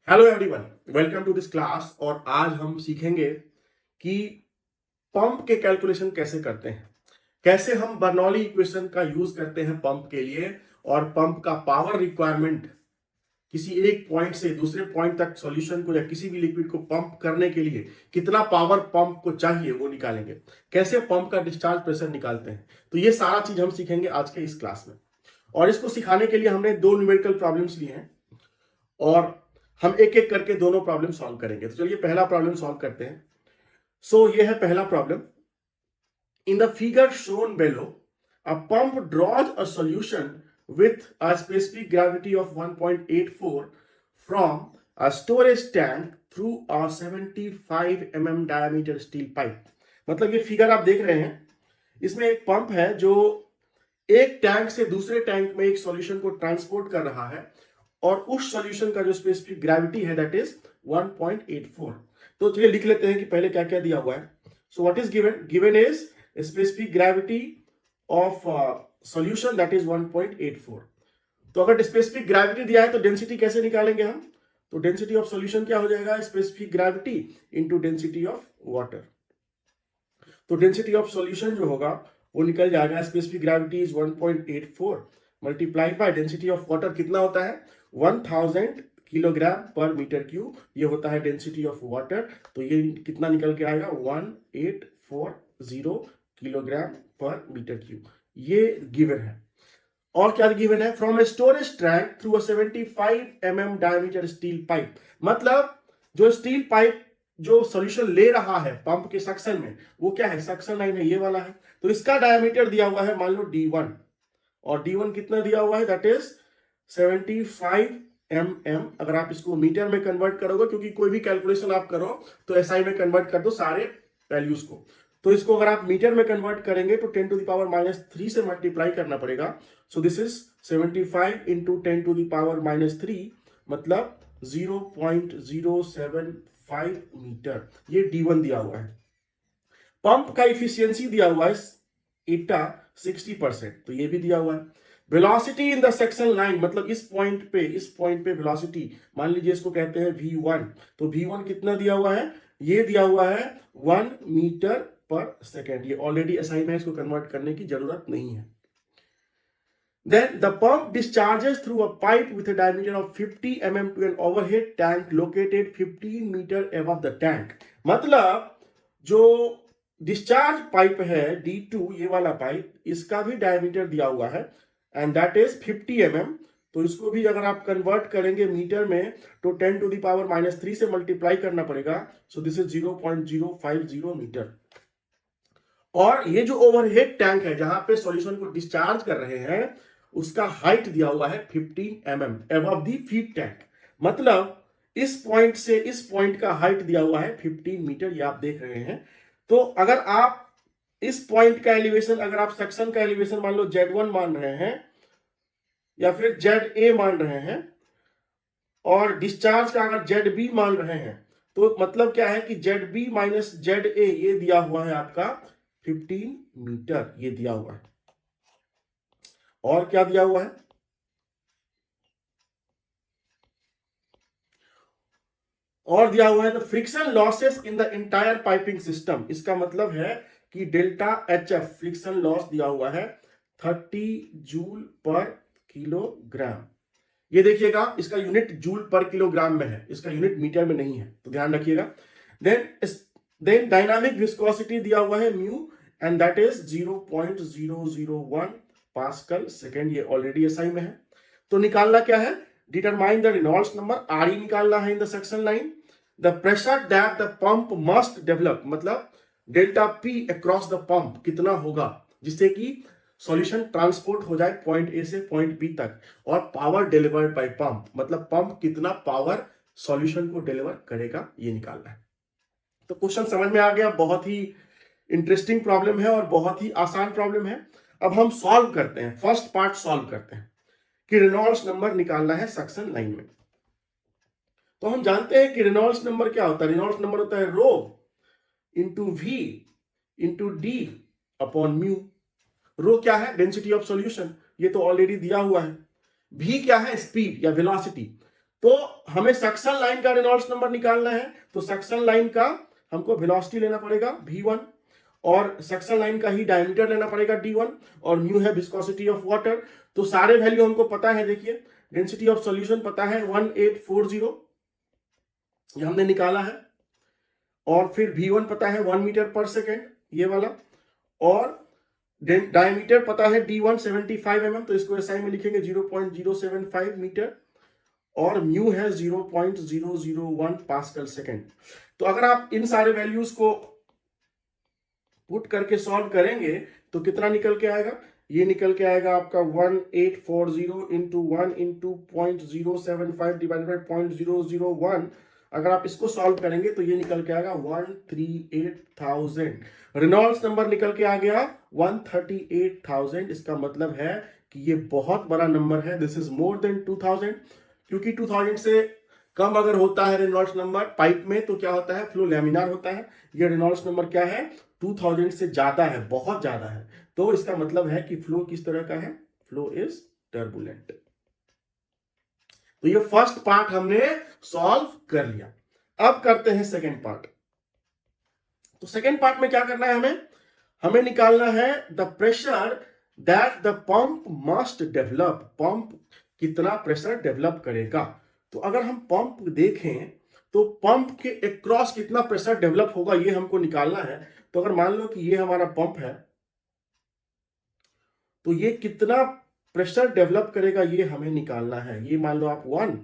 Hello everyone, welcome to this class. और आज हम सीखेंगे कि पंप के कैलकुलेशन कैसे करते हैं, कैसे हम बर्नौली इक्वेशन का यूज करते हैं पंप के लिए, और पंप का पावर रिक्वायरमेंट किसी एक पॉइंट से दूसरे पॉइंट तक सॉल्यूशन को या किसी भी लिक्विड को पंप करने के लिए कितना पावर पंप को चाहिए वो निकालेंगे। कैसे पंप का डिस्चार्ज प्रेशर निकालते हैं, तो ये सारा चीज हम सीखेंगे आज के इस क्लास में। और इसको सिखाने के लिए हमने दो न्यूमेरिकल प्रॉब्लम्स लिए हैं और हम एक एक करके दोनों प्रॉब्लम सॉल्व करेंगे। तो चलिए पहला प्रॉब्लम सॉल्व करते हैं। सो ये है पहला problem. In the figure shown below, a pump draws a solution with a specific gravity of 1.84 from a storage tank through a 75 mm diameter steel pipe। मतलब ये फिगर आप देख रहे हैं, इसमें एक पंप है जो एक टैंक से दूसरे टैंक में एक सॉल्यूशन को ट्रांसपोर्ट कर रहा है, और उस सॉल्यूशन का जो स्पेसिफिक ग्रेविटी है दैट इज 1.84। तो चलिए लिख लेते हैं कि पहले क्या क्या दिया हुआ है। So what is given is specific gravity of solution that is 1.84। तो अगर स्पेसिफिक ग्रेविटी दिया है तो डेंसिटी कैसे निकालेंगे हम? तो डेंसिटी ऑफ सॉल्यूशन क्या हो जाएगा? Specific gravity into density of water. तो डेंसिटी ऑफ सॉल्यूशन जो होगा वो निकल जाएगा, specific gravity is 1.84 multiplied by density of water कितना होता है? 1000 किलोग्राम पर मीटर क्यूब। ये होता है डेंसिटी ऑफ वाटर। तो ये कितना निकल के आएगा? 1840 किलोग्राम पर मीटर क्यूब। ये गिवन है। और क्या गिवन है? From a storage tank through a 75 mm diameter steel pipe. मतलब जो स्टील पाइप जो सॉल्यूशन ले रहा है पंप के सक्शन में, वो क्या है? सक्शन लाइन है, ये वाला है। तो इसका डायमीटर दिया हुआ है, मान लो D1, और D1 कितना दिया हुआ है? That is 75 mm। अगर आप इसको मीटर में कन्वर्ट करोगे, क्योंकि कोई भी कैलकुलेशन आप करो तो SI में कन्वर्ट कर दो सारे वैल्यूज को। तो इसको अगर आप मीटर में कन्वर्ट करेंगे तो 10 टू द पावर -3 से मल्टीप्लाई करना पड़ेगा। So this is 75 into 10 to the power -3, मतलब 0.075 मीटर। ये D1 दिया हुआ है। पंप का इफिशियंसी दिया हुआ है ईटा 60%, तो ये भी दिया हुआ है। Velocity in the section line, मतलब इस पॉइंट पे वेलोसिटी, मान लीजिए इसको कहते हैं V1। तो V1 कितना दिया हुआ है? ये दिया हुआ है 1 मीटर पर सेकेंड। ये ऑलरेडी SI में, इसको कन्वर्ट करने की जरूरत नहीं है। Then the pump discharges through a pipe with a diameter of 50 mm to an overhead tank located 15 meter above the tank। मतलब जो डिस्चार्ज पाइप है D2, ये वाला पाइप, इसका भी डायमीटर दिया हुआ है एंड दैट इज 50 mm। तो इसको भी अगर आप कन्वर्ट करेंगे मीटर में तो 10 टू द पावर -3 से मल्टीप्लाई करना पड़ेगा। So this is 0.050 metre. और ये जो ओवरहेड टैंक है जहां पे सॉल्यूशन को डिस्चार्ज कर रहे हैं, उसका हाइट दिया हुआ है 15 mm above the feed tank. मतलब इस पॉइंट से इस पॉइंट का हाइट दिया हुआ है 15 मीटर, ये आप देख रहे हैं। तो अगर आप इस पॉइंट का एलिवेशन, अगर आप सेक्शन का एलिवेशन मान लो Z1 मान रहे हैं या फिर ZA मान रहे हैं, और डिस्चार्ज का अगर ZB मान रहे हैं, तो मतलब क्या है कि ZB माइनस ZA ये दिया हुआ है आपका 15 मीटर, ये दिया हुआ है। और क्या दिया हुआ है? और दिया हुआ है the friction losses in the entire piping system. इसका मतलब है कि डेल्टा HF फ्रिक्शन लॉस दिया हुआ है 30 जूल पर किलोग्राम। ये देखिएगा, इसका यूनिट जूल पर किलोग्राम में है, इसका यूनिट मीटर में नहीं है, तो ध्यान रखिएगा। देन डायनामिक विस्कोसिटी दिया हुआ है mu, and that is 0.001 pascal second. ये ऑलरेडी SI में है। तो निकालना क्या है? Determine the Reynolds number, RE निकालना है in the section line. The pressure that the pump must develop, मतलब delta P across the pump कितना होगा जिससे कि सॉल्यूशन ट्रांसपोर्ट हो जाए पॉइंट A से पॉइंट B तक। और पावर डिलीवर्ड बाय पंप, मतलब पंप कितना पावर सॉल्यूशन को डिलीवर करेगा, ये निकालना है। तो क्वेश्चन समझ में आ गया। बहुत ही इंटरेस्टिंग प्रॉब्लम है और बहुत ही आसान प्रॉब्लम है। अब हम सॉल्व करते हैं, फर्स्ट पार्ट सॉल्व करते हैं कि रेनॉल्ड्स नंबर निकालना है सक्शन लाइन में। तो हम जानते हैं कि रेनॉल्ड्स नंबर क्या होता है? रेनॉल्ड्स नंबर होता है rho into V into D upon mu. Rho क्या है? डेंसिटी ऑफ सॉल्यूशन, ये तो ऑलरेडी दिया हुआ है। V क्या है? स्पीड या वेलोसिटी। तो हमें सक्शन लाइन का रेनॉल्ड्स नंबर निकालना है, तो सक्शन लाइन का हमको वेलोसिटी लेना पड़ेगा V1 और सक्शन लाइन का ही डायमीटर लेना पड़ेगा D1 और म्यू है विस्कोसिटी ऑफ वाटर। तो सारे वैल्यू हमको पता है, देखिए डेंसिटी ऑफ सॉल्यूशन पता है 1840, ये हमने निकाला है। और फिर V1 पता है 1 मीटर पर सेकेंड, ये वाला। और डायमीटर पता है D1 75 mm, तो इसको SI में लिखेंगे 0.075 मीटर। और म्यू है 0.001 पास्कल सेकेंड। तो अगर आप इन सारे वैल्यूज को पुट करके सॉल्व करेंगे तो कितना निकल के आएगा, ये निकल के आएगा आपका 1840 इंटू 1 इंटू 0.075 डिवाइडेड बाई 0.001। अगर आप इसको सॉल्व करेंगे तो ये निकल के आएगा 138,000। रेनॉल्ड्स नंबर निकल के आ गया 138,000। इसका मतलब है कि ये बहुत बड़ा नंबर है, दिस इज मोर देन 2000। क्योंकि 2000 से कम अगर होता है रेनॉल्ड्स नंबर पाइप में तो क्या होता है, फ्लो लैमिनार होता है। ये रेनॉल्ड्स नंबर क्या है, 2000 से ज्यादा है, बहुत ज्यादा है। तो इसका मतलब है कि फ्लो किस तरह का है, फ्लो इज टर्बुलेंट। तो ये फर्स्ट पार्ट हमने सॉल्व कर लिया। अब करते हैं सेकेंड पार्ट। तो सेकेंड पार्ट में क्या करना है, हमें निकालना है the pressure that the pump must develop. Pump कितना प्रेशर डेवलप करेगा। तो अगर हम पंप देखें तो पंप के अक्रॉस कितना प्रेशर डेवलप होगा ये हमको निकालना है। तो अगर मान लो कि ये हमारा पंप है तो ये कितना प्रेशर डेवलप करेगा ये हमें निकालना है। ये मान लो आप 1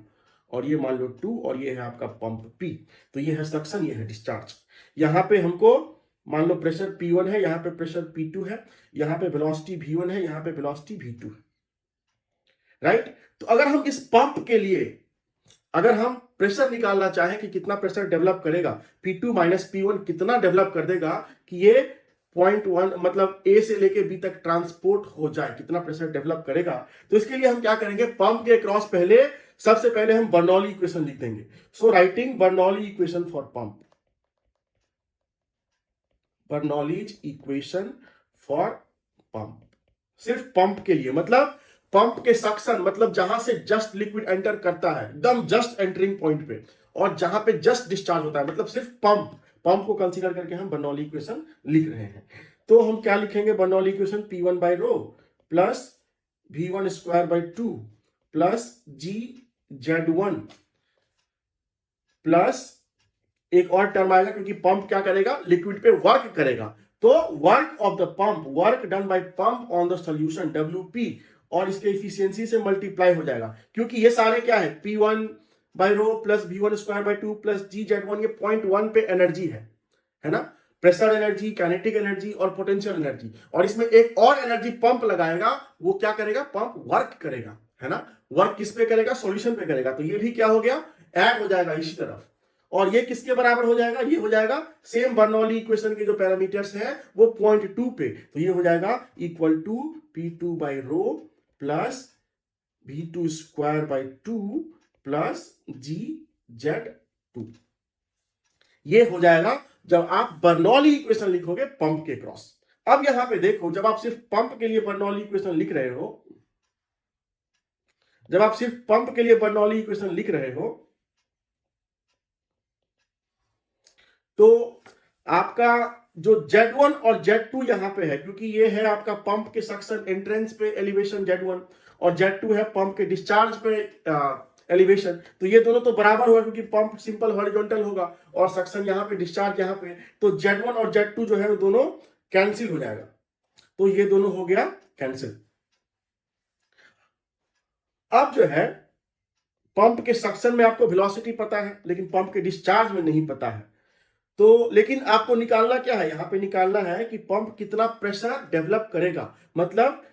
और ये मान लो 2 और ये है आपका पंप P। तो ये है सक्शन, ये है डिस्चार्ज। यहां पे हमको मान लो प्रेशर P1 है, यहां पे प्रेशर P2 है, यहां पे वेलोसिटी V1 है, यहां पे वेलोसिटी V2 है, राइट। तो अगर हम इस पंप के लिए अगर हम प्रेशर निकालना चाहें कि कितना प्रेशर डेवलप करेगा, P2 माइनस P1 कितना डेवलप कर देगा कि ये 0.1 मतलब A से लेके B तक ट्रांसपोर्ट हो जाए, कितना प्रेशर डेवलप करेगा। तो इसके लिए हम क्या करेंगे, पंप के क्रॉस पहले सबसे पहले हम बर्नौली इक्वेशन लिख देंगे। So writing Bernoulli equation for pump, Bernoulli's equation for pump, सिर्फ पंप के लिए, मतलब पंप के सक्शन मतलब जहां से जस्ट लिक्विड एंटर करता है, एकदम जस्ट एंटरिंग पॉइंट पे, और जहां पे जस्ट डिस्चार्ज होता है, मतलब सिर्फ पंप को कंसीडर करके हम बर्नौली इक्वेशन लिख रहे हैं। तो हम क्या लिखेंगे, Bernoulli equation P1 by rho plus V1 square by 2 plus GZ1 plus एक और टर्म आएगा क्योंकि पंप क्या करेगा, लिक्विड पे वर्क करेगा। तो work of the pump, work done by pump on the solution WP, और इसके इफिशियंसी से मल्टीप्लाई हो जाएगा क्योंकि ये सारे क्या है, P1 by rho plus V1 square by 2 plus GZ1, ये 0.1 पे एनर्जी है ना, प्रेशर एनर्जी, काइनेटिक एनर्जी और पोटेंशियल एनर्जी। और इसमें एक और एनर्जी पंप लगाएगा, वो क्या करेगा, पंप वर्क करेगा, है ना। वर्क किस पे करेगा, सॉल्यूशन पे करेगा। तो ये भी क्या हो गया, ऐड हो जाएगा इसी तरफ। और ये किसके बराबर हो जाएगा, ये हो जाएगा सेम बर्नौली इक्वेशन के जो पैरामीटर्स हैं वो 0.2 पे। तो ये हो जाएगा equal to P2 by rho plus V2 square by 2 plus GZ2। ये हो जाएगा जब आप बर्नौली इक्वेशन लिखोगे पंप के क्रॉस। अब यहां पे देखो, जब आप सिर्फ पंप के लिए बर्नौली इक्वेशन लिख रहे हो, जब आप सिर्फ पंप के लिए बर्नौली इक्वेशन लिख रहे हो तो आपका जो Z1 और Z2 यहां पे है, क्योंकि ये है आपका पंप के सक्शन एंट्रेंस पे एलिवेशन Z1 और Z2 है पंप के डिस्चार्ज पे एलिवेशन। तो ये दोनों तो बराबर होगा क्योंकि पंप सिंपल हॉरिजॉन्टल होगा और सक्शन यहां पे, डिस्चार्ज यहां पे। तो Z1 और Z2 जो है वो दोनों कैंसिल हो जाएगा। तो ये दोनों हो गया कैंसिल। अब जो है पंप के सक्शन में आपको वेलोसिटी पता है लेकिन पंप के डिस्चार्ज में नहीं पता है। तो लेकिन आपको निकालना क्या है, यहां पे निकालना है कि पंप कितना प्रेशर डेवलप करेगा। मतलब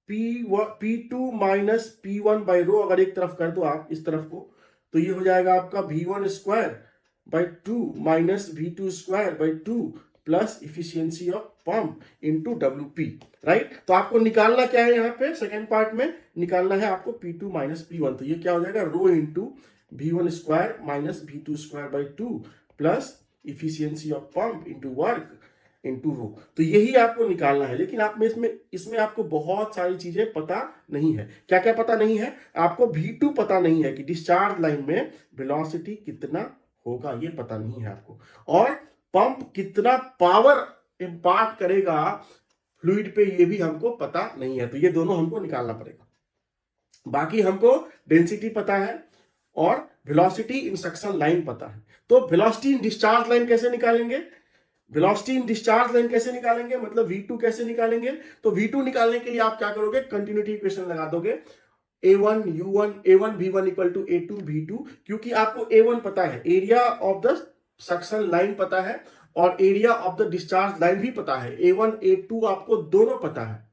P2 माइनस P1 बाई रो अगर एक तरफ कर दो आप इस तरफ को, तो ये हो जाएगा आपका V1 square by 2 minus V2 square by 2 plus efficiency of pump into WP, right. तो आपको निकालना क्या है, यहाँ पे सेकेंड पार्ट में निकालना है आपको P2 माइनस P1। तो ये क्या हो जाएगा, rho into V1 square minus V2 square by 2 plus efficiency of pump into work into rho. तो यही आपको निकालना है, लेकिन आप में इसमें आपको बहुत सारी चीजें पता नहीं है। क्या क्या पता नहीं है आपको? V2 पता नहीं है कि डिस्चार्ज लाइन में वेलोसिटी कितना होगा, ये पता नहीं है आपको। और पंप कितना पावर इंपार्ट करेगा फ्लूइड पे, ये भी हमको पता नहीं है। तो ये दोनों हमको निकालना पड़ेगा। बाकी हमको डेंसिटी पता है और वेलोसिटी इन सक्शन लाइन पता है। तो वेलोसिटी इन डिस्चार्ज लाइन कैसे निकालेंगे? वेलोसिटी इन डिस्चार्ज लाइन कैसे निकालेंगे, मतलब V2 कैसे निकालेंगे? तो V2 निकालने के लिए आप क्या करोगे? कंटिन्यूटी इक्वेशन लगा दोगे। A1 U1 A1 V1 equal to A2 V2, क्योंकि आपको A1 पता है, area of the suction line पता है, और area of the discharge line भी पता है। A1 A2 आपको दोनों पता है,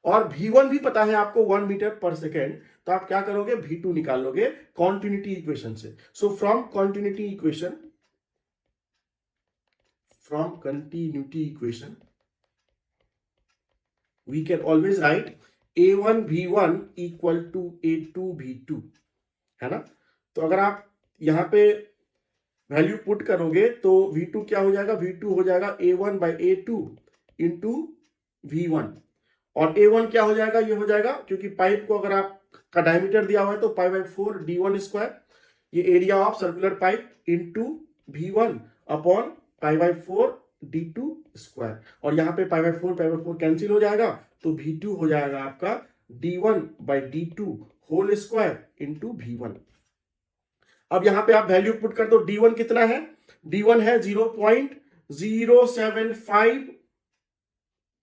और V1 भी पता है आपको 1 मीटर पर सेकेंड। तो आप क्या करोगे? V2 निकाल लोगे कॉन्टिन्यूटी इक्वेशन से। So from continuity equation we can always write A1 V1 equal to A2 V2, है ना? तो अगर आप यहां पे वैल्यू पुट करोगे तो V2 क्या हो जाएगा? V2 हो जाएगा A1 by A2 into V1, और A1 क्या हो जाएगा? ये हो जाएगा, क्योंकि पाइप को अगर आप का डायमीटर दिया हुआ है तो पाई बाई 4 D1 स्क्वायर, ये area of circular pipe into V1 upon pi by 4 D2 square, और यहाँ पे पाई बाई 4 कैंसिल हो जाएगा, तो V2 हो जाएगा आपका D1 by D2 whole square into V1। अब यहां पे आप वैल्यू पुट कर दो। D1 कितना है? D1 है 0.075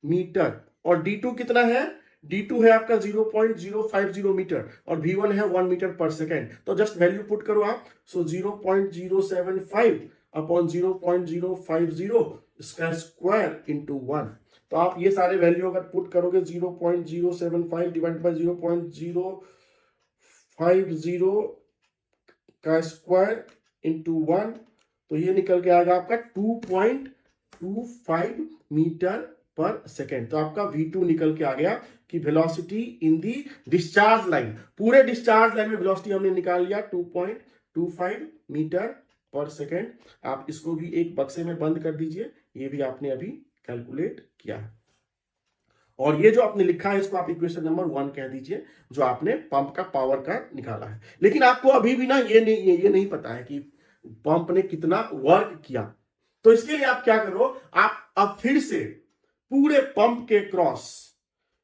मीटर, और D2 कितना है? D2 है आपका 0.050 मीटर, और V1 है 1 मीटर पर सेकेंड। तो जस्ट वैल्यू पुट करो आप। सो 0.075 अपॉन 0.050 स्क्वायर इंटू 1। तो आप ये सारे वैल्यू अगर पुट करोगे, 0.075 डिवाइड बाई 0.050 का स्क्वायर इंटू 1, तो ये निकल के आएगा आपका 2.25 मीटर पर सेकेंड। तो आपका V2 निकल के आ गया कि वेलोसिटी इन दी डिस्चार्ज लाइन, पूरे डिस्चार्ज लाइन में वेलोसिटी हमने निकाल लिया 2.25 मीटर पर सेकेंड। आप इसको भी एक बक्से में बंद कर दीजिए, ये भी आपने अभी कैलकुलेट किया है। और ये जो आपने लिखा है इसको आप इक्वेशन नंबर 1 कह दीजिए, जो आपने पंप का पावर का निकाला है। लेकिन आपको अभी भी ना ये नहीं पता है कि पंप ने कितना वर्क किया। तो इसके लिए आप क्या करो, आप अब फिर से पूरे पंप के क्रॉस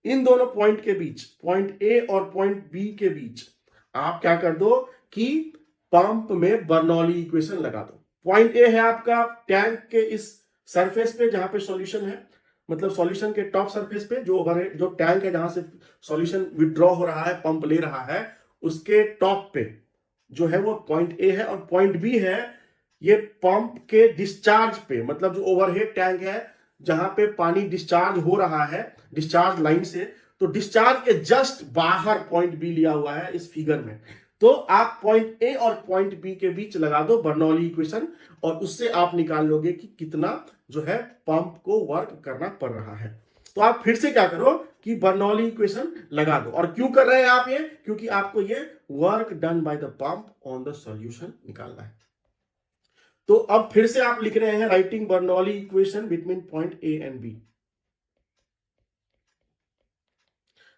इन दोनों पॉइंट के बीच, पॉइंट ए और पॉइंट बी के बीच, आप क्या कर दो कि पंप में बर्नौली इक्वेशन लगा दो। पॉइंट ए है आपका टैंक के इस सरफेस पे जहां पे सॉल्यूशन है, मतलब सॉल्यूशन के टॉप सरफेस पे जो टैंक है जहां से सॉल्यूशन विड्रॉ हो रहा है, पंप ले रहा है, उसके टॉप पे जो है वो पॉइंट ए है, और पॉइंट बी है ये पंप के डिस्चार्ज पे, मतलब जो ओवरहेड टैंक है जहां पे पानी डिस्चार्ज हो रहा है डिस्चार्ज लाइन से, तो डिस्चार्ज के जस्ट बाहर पॉइंट बी लिया हुआ है इस फिगर में। तो आप पॉइंट ए और पॉइंट बी के बीच लगा दो बर्नौली इक्वेशन, और उससे आप निकाल लोगे कि कितना जो है पंप को वर्क करना पड़ रहा है। तो आप फिर से क्या करो कि बर्नौली इक्वेशन लगा दो। और क्यों कर रहे हैं आप ये? क्योंकि आपको ये work done by the pump on the solution निकालना है। तो अब फिर से आप लिख रहे हैं writing Bernoulli equation between point A and B.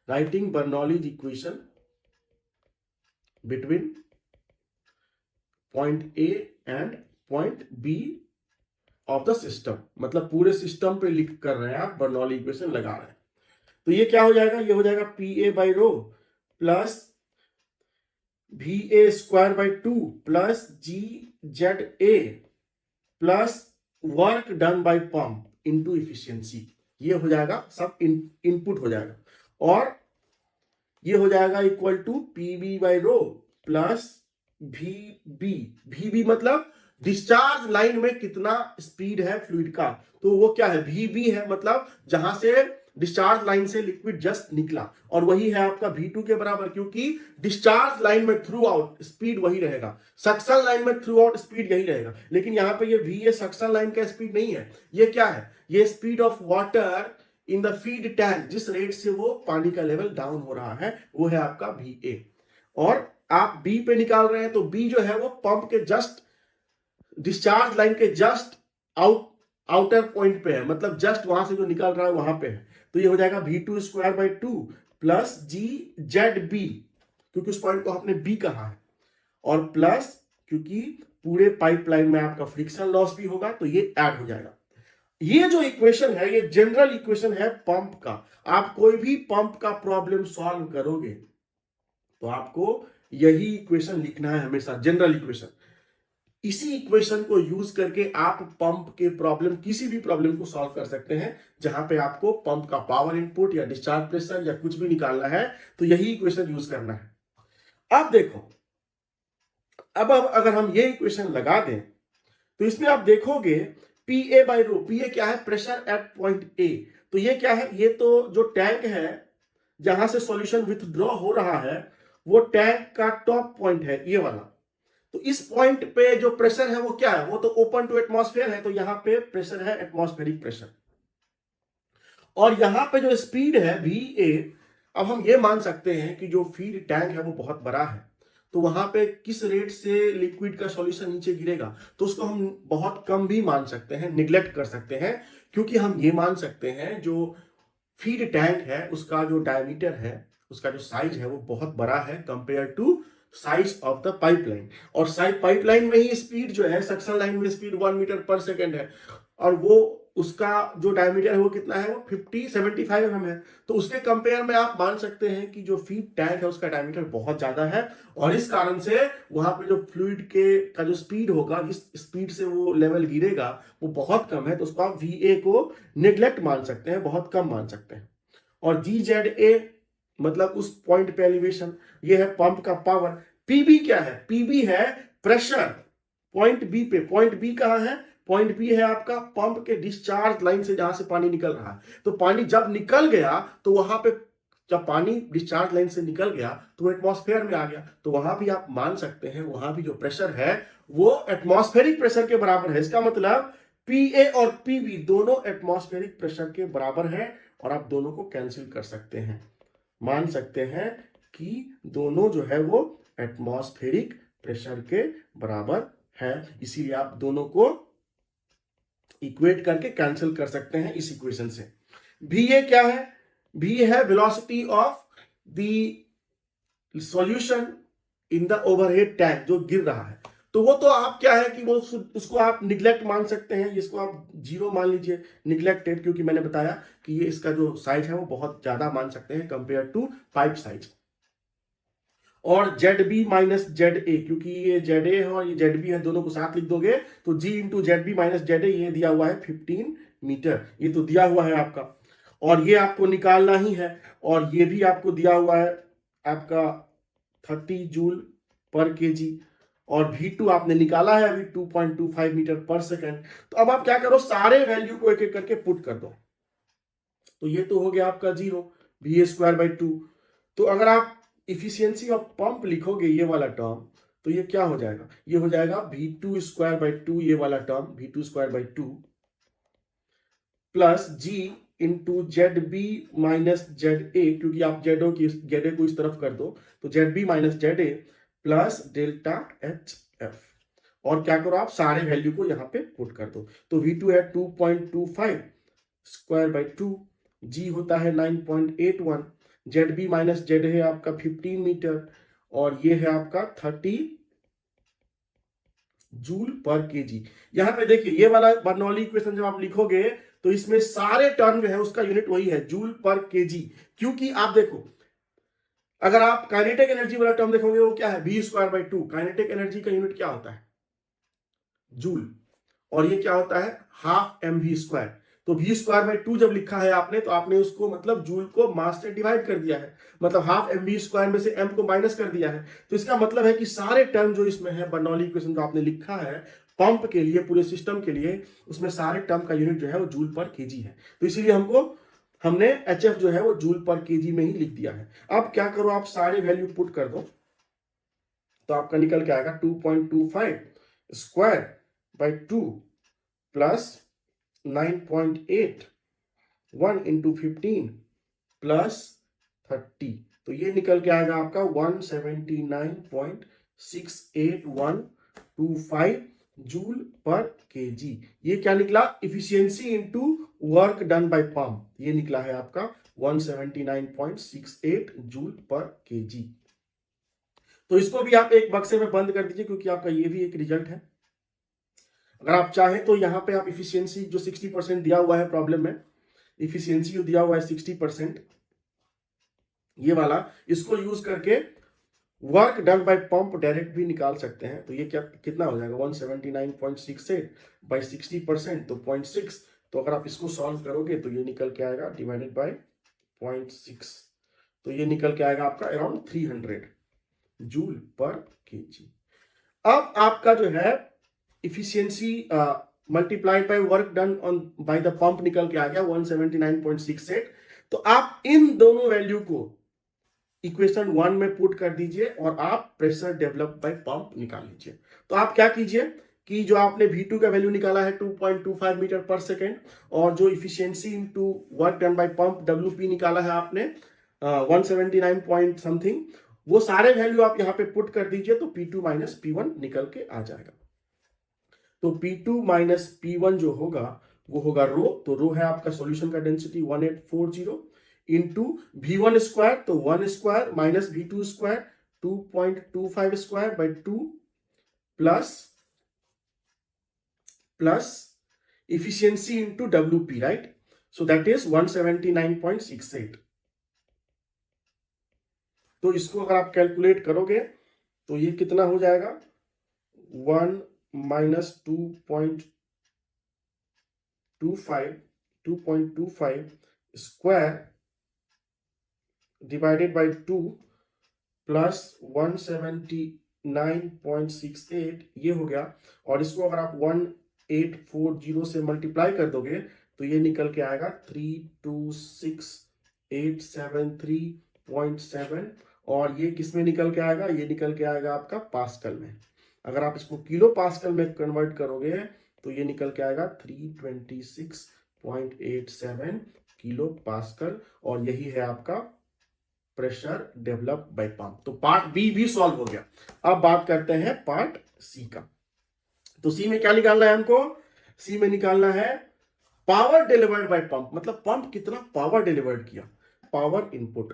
Writing Bernoulli equation between point A and point B of the system, मतलब पूरे सिस्टम पे लिख कर रहे हैं आप, बर्नौली इक्वेशन लगा रहे हैं। तो ये क्या हो जाएगा? ये हो जाएगा P A by rho plus V A square by 2 plus G Z A plus work done by pump into efficiency. ये हो जाएगा सब इनपुट हो जाएगा, और ये हो जाएगा equal to P B by rho plus V B मतलब डिस्चार्ज लाइन में कितना स्पीड है फ्लूइड का, तो वो क्या है? V है, मतलब जहां से डिस्चार्ज लाइन से लिक्विड जस्ट निकला, और वही है आपका V2 के बराबर, क्योंकि डिस्चार्ज लाइन में थ्रू आउट स्पीड वही रहेगा, सक्शन लाइन में थ्रू आउट स्पीड यही रहेगा। लेकिन यहां पे ये VA सक्शन लाइन का स्पीड नहीं है, ये क्या है? ये speed of water in the feed tank, जिस रेट से वो पानी का लेवल डाउन हो रहा है, वो है आपका VA। और आप B पे निकाल रहे हैं, तो B जो है वो पंप के जस्ट डिस्चार्ज लाइन के जस्ट आउटर पॉइंट पे है, मतलब जस्ट वहां से जो निकल रहा है वहां पे है, तो ये हो जाएगा V2 square by 2 plus GZB, क्योंकि उस पॉइंट को आपने B कहा है, और प्लस क्योंकि पूरे पाइपलाइन में आपका फ्रिक्शन लॉस भी होगा तो ये ऐड हो जाएगा। ये जो इक्वेशन है ये जनरल इक्वेशन है पंप का। आप कोई भी पंप का प्रॉब्लम सॉल्व करोगे तो आपको यही इक्वेशन लिखना है हमेशा, जनरल इक्वेशन। इसी इक्वेशन को यूज करके आप पंप के प्रॉब्लम, किसी भी प्रॉब्लम को सॉल्व कर सकते हैं जहां पे आपको पंप का पावर इनपुट या डिस्चार्ज प्रेशर या कुछ भी निकालना है, तो यही इक्वेशन यूज करना है। अब देखो, अब अगर हम ये इक्वेशन लगा दें तो इसमें आप देखोगे P A by row, P A क्या है, प्रेशर एट पॉइंट ए, तो ये क्या है, ये तो जो टैंक है जहां से सॉल्यूशन विथड्रॉ हो रहा है वो टैंक का टॉप पॉइंट है ये वाला। तो इस पॉइंट पे जो प्रेशर है वो क्या है, वो तो ओपन टू एटमॉस्फेयर है, तो यहां पे प्रेशर है एटमॉस्फेरिक प्रेशर। और यहां पे जो स्पीड है वी ए, अब हम ये मान सकते हैं कि जो फीड टैंक है वो बहुत बड़ा है, तो वहां पे किस रेट से लिक्विड का सॉल्यूशन नीचे गिरेगा, तो उसको हम बहुत कम भी मान सकते हैं, निग्लेक्ट कर सकते हैं, क्योंकि हम ये मान सकते हैं जो फीड टैंक है उसका जो डायमीटर है, उसका जो साइज है वो बहुत बड़ा है compare to size of the pipeline. और साइज पाइपलाइन में ही स्पीड जो है, सक्शन लाइन में स्पीड 1 मीटर पर सेकेंड है, और वो उसका जो डायमीटर है वो कितना है, वो 75 mm है। तो उसके कंपेयर में आप मान सकते हैं कि जो फीड टैंक है उसका डायमीटर बहुत ज्यादा है, और इस कारण से वहां पे जो फ्लूइड के का जो स्पीड होगा, जिस स्पीड से वो लेवल गिरेगा वो बहुत कम है, तो उसको आप VA को निग्लेक्ट मान सकते हैं, बहुत कम मान सकते हैं। और GZA मतलब उस पॉइंट पे एलिवेशन, ये है पंप का पावर। PB क्या है, PB है प्रेशर पॉइंट बी पे। पॉइंट बी कहां है, पॉइंट बी है आपका पंप के डिस्चार्ज लाइन से जहां से पानी निकल रहा है। तो पानी जब निकल गया तो वहां पे, जब पानी डिस्चार्ज लाइन से निकल गया तो एटमॉस्फेयर में आ गया, तो वहां भी आप मान सकते हैं वहां भी जो प्रेशर है वो एटमॉस्फेरिक प्रेशर के बराबर है। इसका मतलब PA और PB दोनों एटमॉस्फेरिक प्रेशर के बराबर है, और आप दोनों को कैंसिल कर सकते हैं, मान सकते हैं कि दोनों जो है वो एटमॉस्फेरिक प्रेशर के बराबर है, इसीलिए आप दोनों को इक्वेट करके कैंसिल कर सकते हैं इस इक्वेशन से। VA क्या है, V है velocity of the solution in the overhead tank, जो गिर रहा है, तो वो तो आप क्या है कि वो उसको आप निग्लेक्ट मान सकते हैं, इसको आप 0 मान लीजिए, निग्लेक्टेड, क्योंकि मैंने बताया कि ये इसका जो साइज है वो बहुत ज्यादा मान सकते हैं कंपेयर टू पाइप साइज। और ZB माइनस ZA, क्योंकि ये ZA है और ये ZB है, दोनों को साथ लिख दोगे तो G into ZB minus ZA, ये दिया हुआ है 15 मीटर, ये तो दिया हुआ है आपका, और ये आपको निकालना ही है, और ये भी आपको दिया हुआ है आपका 30 जूल पर केजी, और V2 आपने निकाला है अभी 2.25 मीटर पर सेकेंड। तो अब आप क्या करो, सारे वैल्यू को एक एक करके पुट कर दो, तो ये तो हो गया आपका 0, VA स्क्वायर बाई 2। तो अगर आप इफिशियंसी ऑफ पंप लिखोगे ये वाला टर्म, तो ये क्या हो जाएगा, ये हो जाएगा V2 स्क्वायर बाई 2, ये वाला term V2 square by 2 plus G into ZB minus ZA, क्योंकि आप ZA को इस तरफ कर दो तो ZB minus ZA plus delta HF, और क्या करो आप सारे वैल्यू को यहां पे पुट कर दो, तो V2 है 2.25 स्क्वायर बाई 2, G होता है 9.81, ZB माइनस Z है आपका 15 मीटर, और ये है आपका 30 जूल पर केजी। यहां पे देखिए ये वाला बर्नौली इक्वेशन जब आप लिखोगे तो इसमें सारे टर्म जो है उसका यूनिट वही है, जूल पर केजी, क्योंकि आप देखो अगर आप काइनेटिक एनर्जी वाला टर्म देखोगे वो क्या है, V square by 2, kinetic energy का यूनिट क्या होता है, जूल, और ये क्या होता है हाफ mv स्क्वायर। तो V स्क्वायर बाई 2 जब लिखा है आपने, तो आपने उसको मतलब जूल को मास से डिवाइड कर दिया है, मतलब हाफ mv स्क्वायर में से m को माइनस कर दिया है, तो इसका मतलब है कि सारे टर्म जो इसमें है बर्नौली इक्वेशन जो आपने लिखा है पंप के लिए, पूरे सिस्टम के लिए, उसमें सारे टर्म का यूनिट जो है वो जूल पर केजी है, तो इसीलिए हमने HF जो है वो जूल पर केजी में ही लिख दिया है। अब क्या करो, आप सारे वैल्यू पुट कर दो तो आपका निकल के आएगा 2.25 square by 2 plus 9.8 1 into 15 plus 30, तो ये निकल के आएगा आपका 179.68125 जूल पर केजी। ये क्या निकला? Efficiency into work done by pump, ये निकला है आपका 179.68 जूल पर केजी। तो इसको भी आप एक बक्से में बंद कर दीजिए, क्योंकि आपका ये भी एक रिजल्ट है। अगर आप चाहें तो यहां पे आप इफिशियंसी जो 60% दिया हुआ है प्रॉब्लम में, इफिशियंसी जो दिया हुआ है 60%, ये वाला, इसको यूज करके work done by pump direct भी निकाल सकते हैं। तो ये क्या कितना हो जाएगा? 179.68 बाई 60%, तो 0.6। तो अगर आप इसको सॉल्व करोगे तो ये निकल के आएगा डिवाइडेड बाय 0.6, तो ये निकल के आएगा आपका अराउंड 300 जूल पर केजी। अब आपका जो है efficiency multiplied by work done on by the pump निकल के आ गया 179.68। तो आप इन दोनों वैल्यू को इक्वेशन 1 में पुट कर दीजिए और आप प्रेशर डेवलप बाय पंप निकाल लीजिए। तो आप क्या कीजिए कि जो आपने V2 का वैल्यू निकाला है 2.25 मीटर पर सेकेंड, और जो efficiency into work done by pump WP निकाला है आपने 179 पॉइंट समथिंग, वो सारे वैल्यू आप यहां पे पुट कर दीजिए, तो P2 माइनस P1 निकल के आ जाएगा। तो P2 माइनस P1 जो होगा वो होगा रो। तो रो है आपका सॉल्यूशन का डेंसिटी 1840 इंटू V1 स्क्वायर, तो 1 square minus V2 square 2.25 square by 2 plus efficiency into WP, right? So that is 179.68। तो इसको अगर आप कैलकुलेट करोगे तो ये कितना हो जाएगा? 1 minus 2.25 square divided by 2 plus 179.68, ये हो गया। और इसको अगर आप 1840 से मल्टीप्लाई कर दोगे तो ये निकल के आएगा 326873.7, और ये किस में निकल के आएगा? ये निकल के आएगा आपका पास्कल में। अगर आप इसको किलो पास्कल में कन्वर्ट करोगे तो ये निकल के आएगा 326.87 किलो पास्कल, और यही है आपका प्रेशर डेवलप बाय पंप। तो पार्ट बी भी सॉल्व हो गया। अब बात करते हैं पार्ट सी का। तो सी में क्या निकालना है हमको? सी में निकालना है पावर डिलीवर्ड बाय पंप, मतलब पंप कितना पावर डिलीवर्ड किया, पावर इनपुट।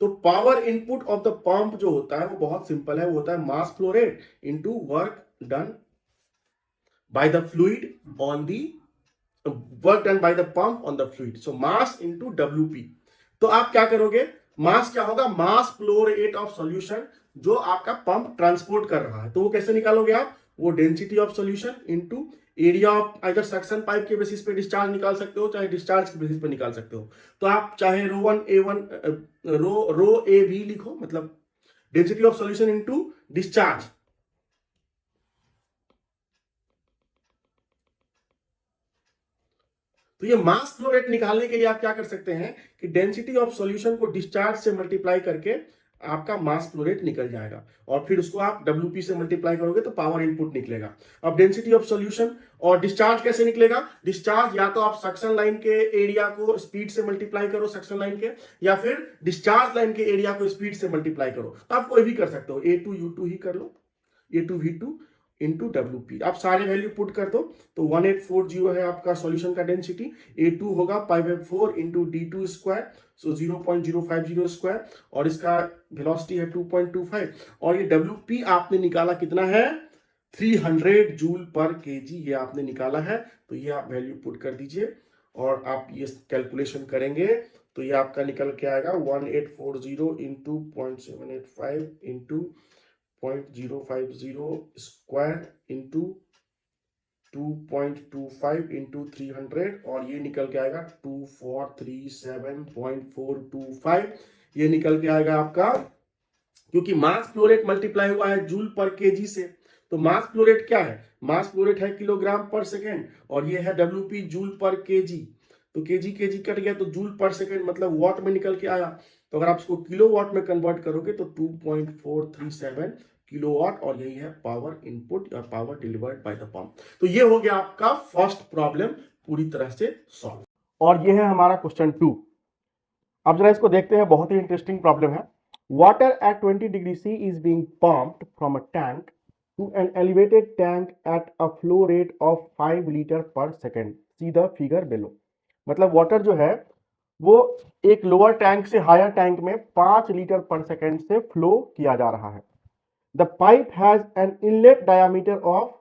तो power input of the pump जो होता है वो बहुत सिंपल है, वो होता है mass flow rate into work done by the fluid on the work done by the pump on the fluid, so mass into WP। तो आप क्या करोगे? मास क्या होगा? Mass flow rate of solution जो आपका पंप ट्रांसपोर्ट कर रहा है। तो वो कैसे निकालोगे आप? वो density of solution into area of either suction pipe के बेसिस पे डिस्चार्ज निकाल सकते हो, चाहे डिस्चार्ज के बेसिस पे निकाल सकते हो। तो आप चाहे रो ए भी लिखो, मतलब density of solution into discharge. तो ये मास फ्लो रेट निकालने के लिए आप क्या कर सकते हैं कि डेंसिटी ऑफ सॉल्यूशन को डिस्चार्ज से मल्टीप्लाई करके आपका मास फ्लो रेट निकल जाएगा, और फिर उसको आप WP से मल्टीप्लाई करोगे तो पावर इनपुट निकलेगा। अब डेंसिटी ऑफ सॉल्यूशन और डिस्चार्ज कैसे निकलेगा? डिस्चार्ज या तो आप सक्शन लाइन के एरिया को स्पीड से मल्टीप्लाई करो सक्शन लाइन के, या फिर डिस्चार्ज लाइन के एरिया को स्पीड से मल्टीप्लाई करो। तो आप कोई भी कर सकते हो, A2U2 ही कर लो, A2V2 इंटू WP। आप सारे वैल्यू पुट कर दो, तो 1840 है आपका सॉल्यूशन का डेंसिटी। A2 होगा π/4 इंटू D2 स्क्वायर, सो 0.050 स्क्वायर, और इसका वेलोसिटी है 2.25, और ये WP आपने निकाला कितना है? 300 जूल पर केजी, ये आपने निकाला है। तो ये आप वैल्यू पुट कर दीजिए और आप ये कैलकुलेशन करेंगे तो ये आपका निकल के आएगा 1840 into 0.785 into 0.050 square into 2.25 into 300, और ये निकल के आएगा 2437.425। ये निकल के आएगा आपका, क्योंकि मास फ्लो रेट मल्टीप्लाई हुआ है जूल पर केजी से। तो मास फ्लो रेट क्या है? मास फ्लो रेट है किलोग्राम पर सेकेंड, और ये है WP जूल पर केजी। तो केजी कट गया तो जूल पर सेकेंड मतलब वॉट में निकल के आया। तो अगर आप इसको किलोवाट में कन्वर्ट करोगे तो 2.437 किलोवाट, और यही है पावर इनपुट या power delivered bye the pump. तो ये हो गया आपका फर्स्ट प्रॉब्लम पूरी तरह से सॉल्व, और ये है हमारा क्वेश्चन 2। अब जरा इसको देखते हैं, बहुत ही इंटरेस्टिंग प्रॉब्लम है। Water at 20 degree C is being pumped from a tank to an elevated tank at a flow rate of 5 litre पर second, see the figure below. मतलब वाटर जो है वो एक लोअर टैंक से हायर टैंक में 5 litre पर second से फ्लो किया जा रहा है। The pipe has an inlet diameter of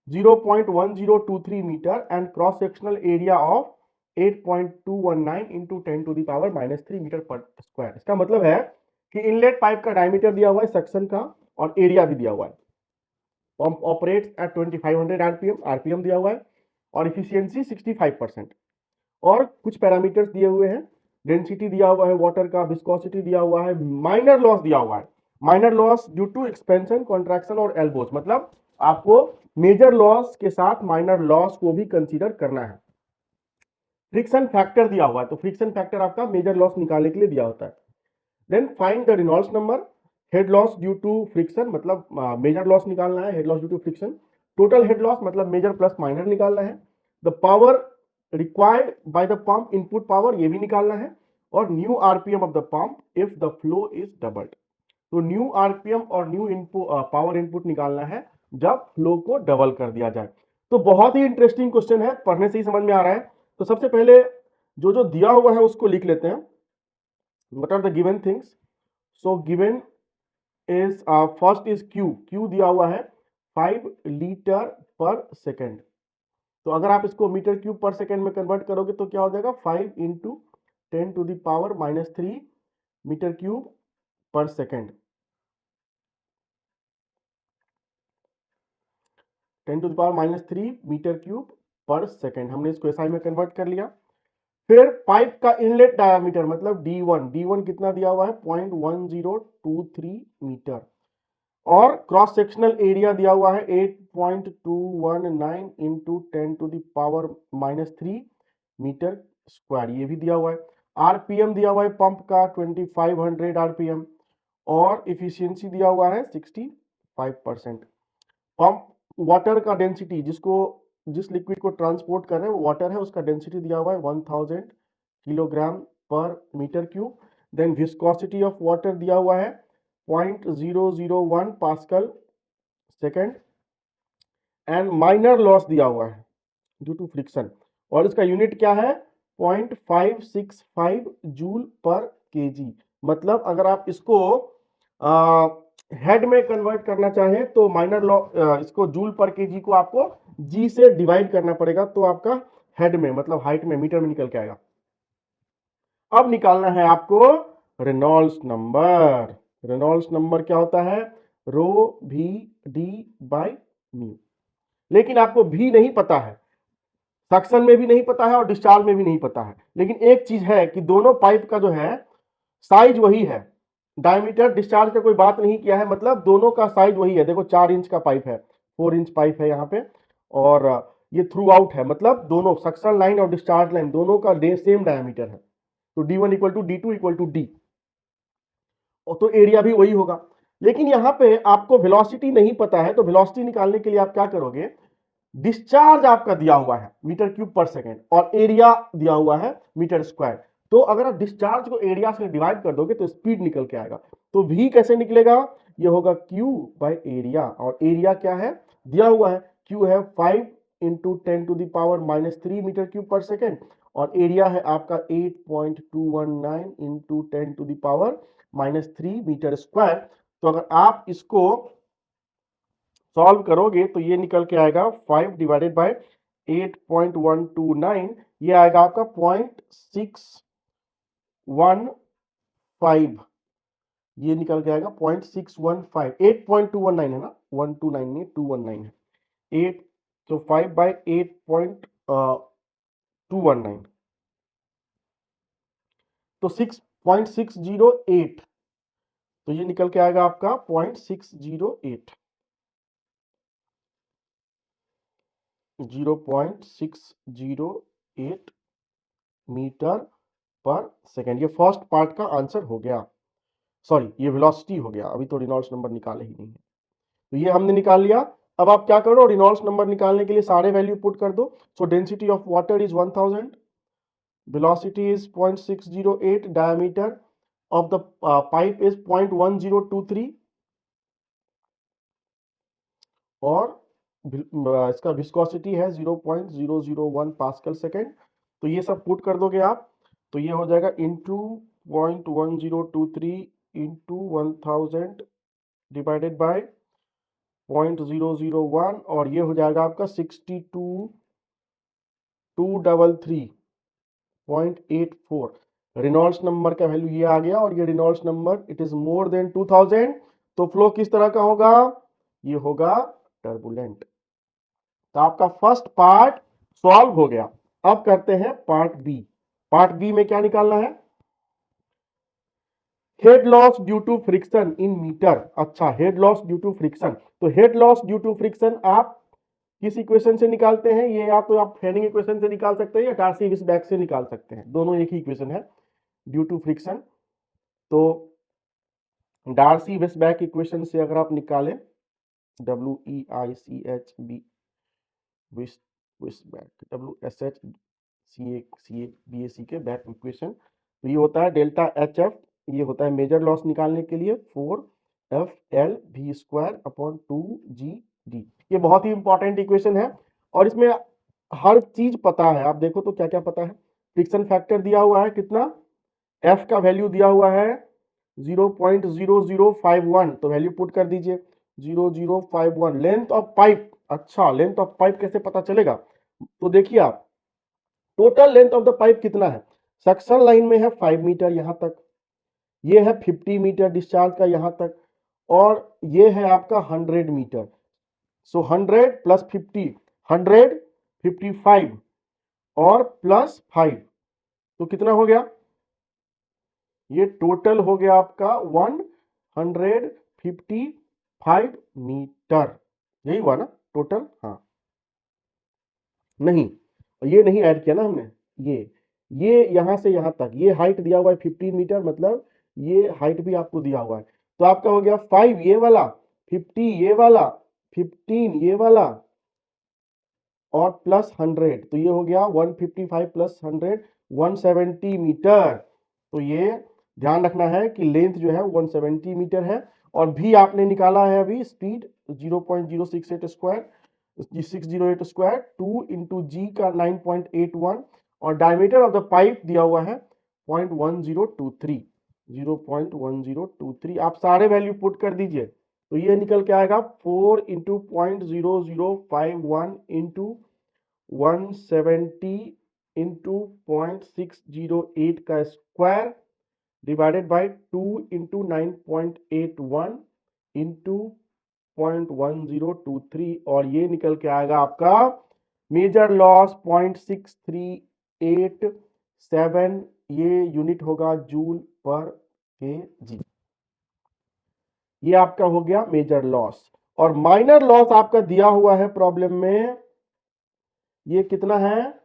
0.1023 metre and cross sectional area of 8.219 into 10 to the power -3 metre per square. इसका मतलब है कि इनलेट पाइप का डायमीटर दिया हुआ है सेक्शन का और एरिया भी दिया हुआ है। Pump operates at 2500 RPM, RPM दिया हुआ है और इफिशियंसी 65%। और कुछ पैरामीटर्स दिए हुए हैं, डेंसिटी दिया हुआ है वाटर का, विस्कोसिटी दिया हुआ है, माइनर लॉस दिया हुआ है, minor loss due to expansion, contraction और एल्बोज। मतलब आपको मेजर लॉस के साथ माइनर लॉस को भी कंसीडर करना है। फ्रिक्शन फैक्टर दिया हुआ है, तो फ्रिक्शन फैक्टर आपका मेजर लॉस निकालने के लिए दिया होता है। Then find the Reynolds number, head loss due to friction, मतलब मेजर लॉस निकालना है, head loss due to friction. Total head loss मतलब मेजर प्लस माइनर निकालना है। The power required by the pump, input power, ये भी निकालना है। और new RPM of the pump if the flow is doubled. तो न्यू आरपीएम और न्यू इनपुट पावर इनपुट निकालना है जब फ्लो को डबल कर दिया जाए। तो बहुत ही इंटरेस्टिंग क्वेश्चन है, पढ़ने से ही समझ में आ रहा है। तो सबसे पहले जो जो दिया हुआ है उसको लिख लेते हैं। What are the given things? So given is first is Q, Q दिया हुआ है 5 लीटर पर सेकेंड। तो अगर आप इसको मीटर क्यूब पर सेकेंड में कन्वर्ट करोगे तो क्या हो जाएगा, 5 into 10 to the power -3 metre cube पर second. 10 to the power -3 metre cube पर सेकेंड, हमने इसको एसआई में कन्वर्ट कर लिया। फिर पाइप का इनलेट डायमीटर मतलब D1, D1 कितना दिया हुआ है, 0.1023 मीटर। और क्रॉस सेक्शनल एरिया दिया हुआ है 8.219 into 10 to the power -3 metre square, ये भी दिया हुआ है। आरपीएम दिया हुआ है पंप का 2500 आरपीएम और इफिशियंसी दिया हुआ है 65%। पंप वाटर का डेंसिटी, जिस लिक्विड को ट्रांसपोर्ट कर रहे हैं वो वाटर है, उसका डेंसिटी दिया हुआ है 1000 kilogram per metre cube. Then viscosity of water दिया हुआ है 0.001 pascal second and minor loss दिया हुआ है ड्यू टू फ्रिक्शन और इसका यूनिट क्या है, 0.565 जूल पर केजी। मतलब अगर आप इसको हेड में कन्वर्ट करना चाहें तो माइनर लॉ इसको जूल पर केजी को आपको जी से डिवाइड करना पड़ेगा, तो आपका हेड में मतलब हाइट में मीटर में निकल के आएगा। अब निकालना है आपको रेनॉल्ड्स नंबर। रेनॉल्ड्स नंबर क्या होता है, रो भी डी बाई म्यू। लेकिन आपको भी नहीं पता है, सक्शन में भी नहीं पता है और डिस्चार्ज में भी नहीं पता है। लेकिन एक चीज है कि दोनों पाइप का जो है साइज वही है, डायमीटर डिस्चार्ज का कोई बात नहीं किया है, मतलब दोनों का साइज वही है। देखो 4 इंच का पाइप है, 4 इंच पाइप है यहाँ पे और ये थ्रू आउट है, मतलब दोनों सक्शन लाइन और डिस्चार्ज लाइन दोनों का सेम डायमीटर है। तो D1 equal to D2 equal to D, और तो एरिया भी वही होगा। लेकिन यहाँ पे आपको वेलोसिटी नहीं पता है, तो वेलोसिटी निकालने के लिए आप क्या करोगे, डिस्चार्ज आपका दिया हुआ है मीटर क्यूब पर सेकेंड और एरिया दिया हुआ है मीटर स्क्वायर। तो अगर आप डिस्चार्ज को एरिया से डिवाइड कर दोगे तो स्पीड निकल के आएगा। तो v कैसे निकलेगा, ये होगा q बाय एरिया, और एरिया क्या है दिया हुआ है, q है 5 into 10 to the power -3 metre cube पर सेकेंड और एरिया है आपका 8.219 into 10 to the power -3 metre square. तो अगर आप इसको सॉल्व करोगे तो ये निकल के आएगा 5 डिवाइडेड बाय 8.129, ये आएगा आपका 0.615, ये निकल के आएगा 0.615। 8.219 है ना, 129 नहीं 219 है, 8 तो 5 बाय 8.219 तो 6.608, तो ये निकल के आएगा आपका 0.608, 0.608 मीटर पर सेकेंड। ये फर्स्ट पार्ट का आंसर हो गया, सॉरी ये वेलोसिटी हो गया, अभी तो रेनॉल्ड्स नंबर निकाले ही नहीं है। तो ये हमने निकाल लिया। अब आप क्या करो, रेनॉल्ड्स नंबर निकालने के लिए सारे वैल्यू पुट कर दो। सो density of water is 1000, velocity is 0.608, diameter of the pipe is 0.1023, और इसका विस्कोसिटी है 0.001 पास्कल सेकेंड। तो ये सब पुट कर दोगे आप, तो ये हो जाएगा इंटू 0.1023 इंटू 1000 डिवाइडेड बाय 0.001, और ये हो जाएगा आपका 62,233.84। रेनॉल्ड्स नंबर का वैल्यू ये आ गया, और ये Reynolds number it is more than 2000। तो फ्लो किस तरह का होगा? ये होगा टर्बुलेंट। तो आपका फर्स्ट पार्ट सॉल्व हो गया। अब करते हैं पार्ट बी। पार्ट बी में क्या निकालना है? Head loss due to friction in metre. अच्छा, head loss due to friction, तो head loss due to friction आप किस इक्वेशन से निकालते हैं? ये या तो आप फेनिंग इक्वेशन से निकाल सकते हैं या डार्सी-विसबैक से निकाल सकते हैं, दोनों एक ही इक्वेशन है ड्यू टू फ्रिक्शन। तो डार्सी-विसबैक इक्वेशन से अगर आप निकालें WEICHB विसबैक WSHCA के बैक इक्वेशन, तो ये होता है डेल्टा HF, ये होता है मेजर लॉस निकालने के लिए 4FLV² अपॉन 2GD। ये बहुत ही इंपॉर्टेंट इक्वेशन है, और इसमें हर चीज पता है। आप देखो तो क्या क्या पता है। फ्रिक्शन फैक्टर दिया हुआ है कितना, F का वैल्यू दिया हुआ है 0.0051, तो वैल्यू पुट कर दीजिए 0051। लेंथ ऑफ पाइप, अच्छा लेंथ ऑफ पाइप कैसे पता चलेगा? तो देखिए आप, total length of the pipe कितना है? सक्शन लाइन में है 5 मीटर यहां तक, ये है 50 मीटर डिस्चार्ज का यहां तक, और ये है आपका 100 मीटर। सो 100 प्लस 50, 155 और प्लस 5, तो कितना हो गया? ये टोटल हो गया आपका 155 मीटर। यही हुआ ना टोटल? हाँ, नहीं, ये नहीं ऐड किया ना हमने, ये यहां से यहां तक ये हाइट दिया हुआ है 15 मीटर, मतलब ये हाइट भी आपको दिया हुआ है। तो आपका हो गया 5 ये वाला, 50 ये वाला, 15 ये वाला, और प्लस 100, तो ये हो गया 155 प्लस 100 170 मीटर। तो ये ध्यान रखना है कि लेंथ जो है 170 मीटर है, और भी आपने निकाला है अभी स्पीड 0.068 स्क्वायर 608 स्क्वायर 2 इंटू जी का 9.81, और डायमीटर ऑफ द पाइप दिया हुआ है 0.1023 0.1023। आप सारे वैल्यू पुट कर दीजिए, तो ये निकल के आएगा 4 इंटू 0.0051 इंटू 170 इंटू 0.608 का square divided by 2 into 9.81 into 0.1023, और ये निकल के आएगा आपका मेजर लॉस 0.6387, ये यूनिट होगा जूल पर केजी। ये आपका हो गया मेजर लॉस। और माइनर लॉस आपका दिया हुआ है प्रॉब्लम में, ये कितना है?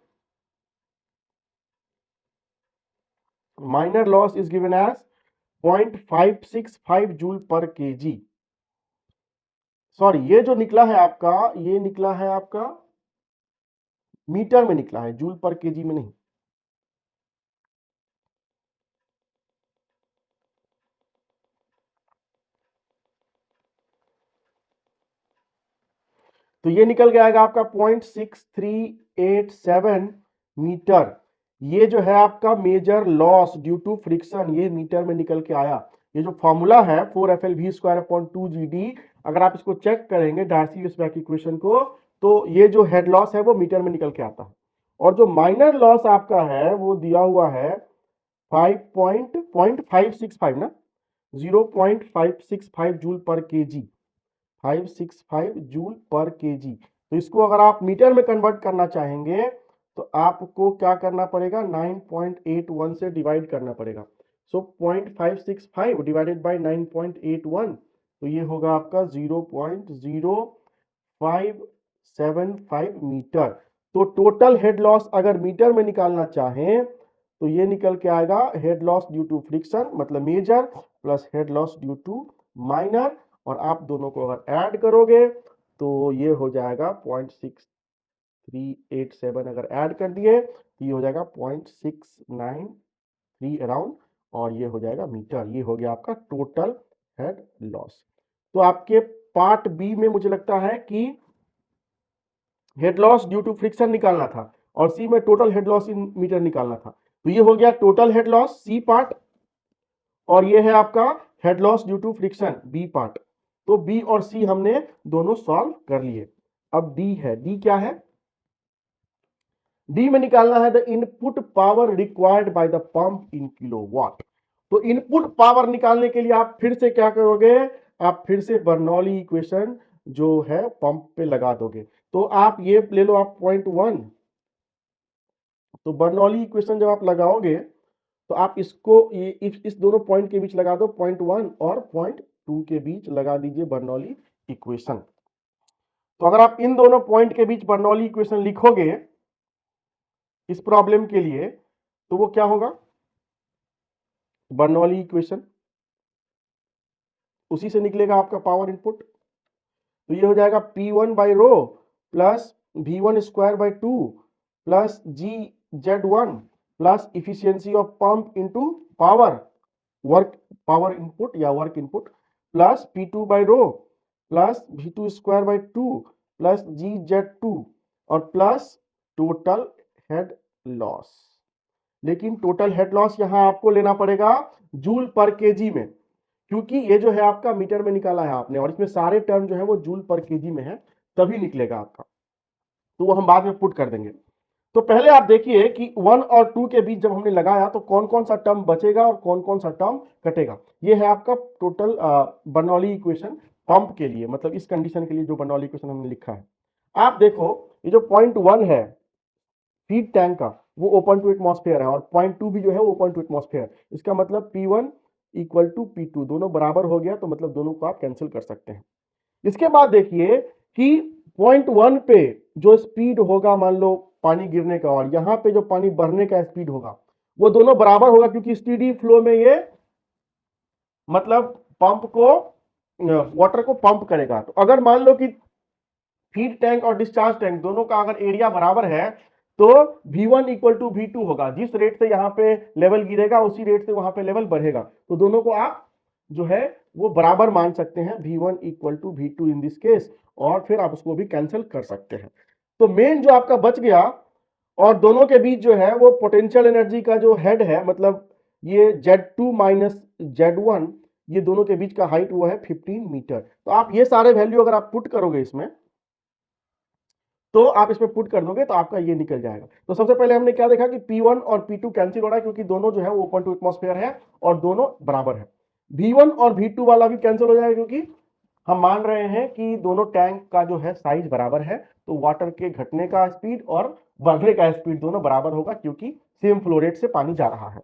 Minor loss is given as 0.565 joule per kg. Sorry, ये जो निकला है आपका, ये निकला है आपका मीटर में निकला है, जूल पर केजी में नहीं। तो ये निकल के आएगा आपका 0.6387 मीटर। ये जो है आपका major loss due to friction, ये मीटर में निकल के आया। ये जो फॉर्मूला है 4FLV² अपॉन 2GD, अगर आप इसको चेक करेंगे डार्सी-वेसबैक इक्वेशन को, तो ये जो हेड लॉस है वो मीटर में निकल के आता है, और जो माइनर लॉस आपका है वो दिया हुआ है 5.565 ना, 0.565 joule per KG, 565 joule per KG. तो इसको अगर आप मीटर में कन्वर्ट करना चाहेंगे तो आपको क्या करना पड़ेगा? 9.81 से डिवाइड करना पड़ेगा। सो 0.565 डिवाइडेड बाय 9.81, तो ये होगा आपका 0.0575 मीटर। तो टोटल हेड लॉस अगर मीटर में निकालना चाहें तो ये निकल के आएगा head loss due to friction मतलब major plus head loss due to minor, और आप दोनों को अगर ऐड करोगे तो ये हो जाएगा 0.6387, अगर ऐड कर दिए तो ये हो जाएगा 0.693 अराउंड, और ये हो जाएगा मीटर। ये हो गया आपका टोटल हेड लॉस। तो आपके पार्ट बी में मुझे लगता है कि head loss due to friction निकालना था और सी में total head loss in metre निकालना था। तो ये हो गया total head loss C part और ये है आपका head loss due to friction B part. तो बी और सी हमने दोनों सॉल्व कर लिए। अब डी है, डी क्या है? डी में निकालना है the input power required by the pump in kilowatt. तो इनपुट पावर निकालने के लिए आप फिर से क्या करोगे? आप फिर से बर्नौली इक्वेशन जो है पंप पे लगा दोगे। तो आप ये ले लो आप .1। तो बर्नौली इक्वेशन जब आप लगाओगे तो आप इसको इस दोनों पॉइंट के बीच लगा दो, .1 और .2 के बीच लगा दीजिए बर्नौली इक्वेशन। तो अगर आप इन दोनों पॉइंट के बीच बर्नौली इक्वेशन लिखोगे इस प्रॉब्लम के लिए तो वो क्या होगा? बर्नौली इक्वेशन उसी से निकलेगा आपका पावर इनपुट। तो ये हो जाएगा P1 by rho plus V1 square by 2 plus GZ1 plus efficiency of pump into power power input या work input plus P2 by rho plus V2 square by 2 plus GZ2 और plus total head loss. लेकिन total head loss यहां आपको लेना पड़ेगा joule per KG में, क्योंकि ये जो है आपका मीटर में निकाला है आपने और इसमें सारे टर्म जो है वो जूल पर केजी में है, तभी निकलेगा आपका। तो वो हम बाद में पुट कर देंगे। तो पहले आप देखिए कि 1 और 2 के बीच जब हमने लगाया तो कौन कौन सा टर्म बचेगा और कौन कौन सा टर्म कटेगा। ये है आपका टोटल बर्नौली इक्वेशन पंप के लिए, मतलब इस कंडीशन के लिए जो बर्नौली इक्वेशन हमने लिखा है। आप देखो ये जो .1 है फीड टैंक का वो ओपन टू एटमॉस्फेयर है और .2 भी जो है वो ओपन टू एटमॉस्फेयर। इसका मतलब P1 इक्वल टू P2 दोनों बराबर हो गया, तो मतलब दोनों को आप कैंसिल कर सकते हैं। इसके बाद देखिए कि .1 पे जो स्पीड होगा मान लो पानी गिरने का और यहां पे जो पानी बढ़ने का स्पीड होगा वो दोनों बराबर होगा, क्योंकि स्टीडी फ्लो में ये मतलब पंप को वाटर को पंप करेगा। तो अगर मान लो कि फीड टैंक और डिस्चार्ज टैंक दोनों का अगर एरिया बराबर है तो V1 इक्वल टू V2 होगा। जिस रेट से यहाँ पे लेवल गिरेगा उसी रेट से वहां पे लेवल बढ़ेगा। तो दोनों को आप जो है वो बराबर मान सकते हैं, V1 equal to V2 in this case, और फिर आप उसको भी कैंसिल कर सकते हैं। तो मेन जो आपका बच गया और दोनों के बीच जो है वो पोटेंशियल एनर्जी का जो हेड है, मतलब ये Z2 माइनस Z1, ये दोनों के बीच का हाइट वो है 15 मीटर। तो आप ये सारे वैल्यू अगर आप पुट करोगे इसमें तो आप इसमें पुट कर दोगे तो आपका ये निकल जाएगा। तो सबसे पहले हमने क्या देखा कि P1 और P2 कैंसिल हो रहा है, क्योंकि दोनों जो है वो ओपन टू एटमॉस्फेयर है और दोनों बराबर है। V1 और V2 वाला भी कैंसिल हो जाएगा, क्योंकि हम मान रहे हैं कि दोनों टैंक का जो है साइज बराबर है, तो वाटर के घटने का स्पीड और बढ़ने का स्पीड दोनों बराबर होगा, क्योंकि सेम फ्लो रेट से पानी जा रहा है।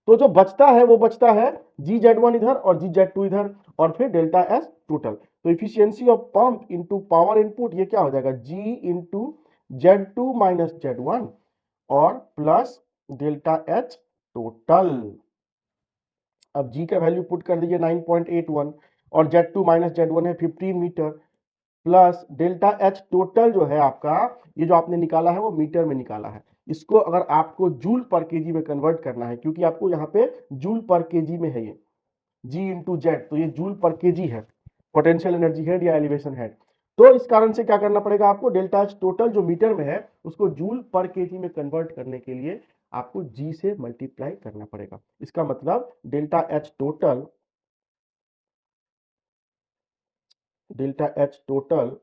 तो जो बचता है वो बचता है GZ1 इधर और GZ2 इधर और फिर डेल्टा एस टोटल। तो efficiency of pump into power input ये क्या हो जाएगा, G into Z2 minus Z1 और प्लस डेल्टा एच टोटल। अब G का वैल्यू पुट कर दीजिए 9.81 और Z2 माइनस Z1 है 15 metre plus delta H total जो है आपका, ये जो आपने निकाला है वो मीटर में निकाला है। इसको अगर आपको जूल पर केजी में कन्वर्ट करना है, क्योंकि आपको यहाँ पे जूल पर केजी में है ये G इंटू जेड, तो ये जूल पर केजी है पोटेंशियल एनर्जी हेड या एलिवेशन हेड। तो इस कारण से क्या करना पड़ेगा आपको, डेल्टा एच टोटल जो मीटर में है उसको जूल पर केजी में कन्वर्ट करने के लिए आपको G से मल्टीप्लाई करना पड़ेगा। इसका मतलब डेल्टा एच टोटल